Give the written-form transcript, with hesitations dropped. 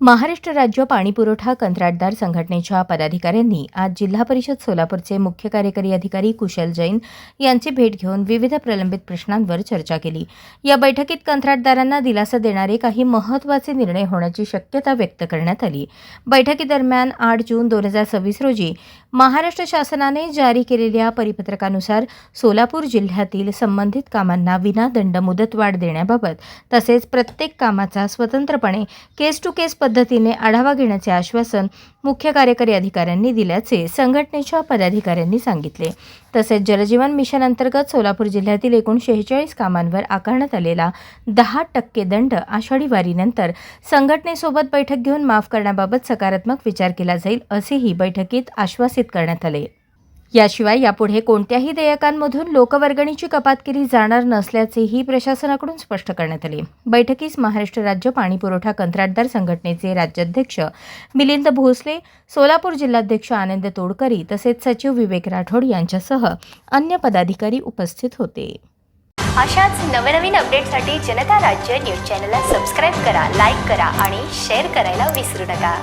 महाराष्ट्र राज्य पाणीपुरवठा कंत्राटदार संघटनेच्या पदाधिकाऱ्यांनी आज जिल्हा परिषद सोलापूरचे मुख्य कार्यकारी अधिकारी कुशल जैन यांची भेट घेऊन विविध प्रलंबित प्रश्नांवर चर्चा केली। या बैठकीत कंत्राटदारांना दिलासा देणारे काही महत्त्वाचे निर्णय होण्याची शक्यता व्यक्त करण्यात आली। बैठकीदरम्यान 8 जून 2026 रोजी महाराष्ट्र शासनाने जारी केलेल्या परिपत्रकानुसार सोलापूर जिल्ह्यातील संबंधित कामांना विनादंड मुदतवाढ देण्याबाबत तसेच प्रत्येक कामाचा स्वतंत्रपणे केस टू केस पद्धतीने आढावा घेण्याचे आश्वासन मुख्य कार्यकारी अधिकाऱ्यांनी दिल्याचे संघटनेच्या पदाधिकाऱ्यांनी सांगितले। तसेच जलजीवन मिशन अंतर्गत सोलापूर जिल्ह्यातील एकूण 46 कामांवर आकारण्यात आलेला 10% दंड आषाढी वारीनंतर संघटनेसोबत बैठक घेऊन माफ करण्याबाबत सकारात्मक विचार केला जाईल असेही बैठकीत आश्वासित करण्यात आले। याशिवाय यापुढे कोणत्याही देयकांमधून लोकवर्गणीची कपात केली जाणार नसल्याचेही प्रशासनाकडून स्पष्ट करण्यात आले। बैठकीस महाराष्ट्र राज्य पाणीपुरवठा कंत्राटदार संघटनेचे राज्याध्यक्ष मिलिंद भोसले, सोलापूर जिल्हाध्यक्ष आनंद तोडकरी तसेच सचिव विवेक राठोड यांच्यासह अन्य पदाधिकारी उपस्थित होते। अशाच नवनवीन अपडेटसाठी जनता राज्य न्यूज चॅनलला सबस्क्राईब करा, लाईक करा आणि शेअर करायला विसरू नका।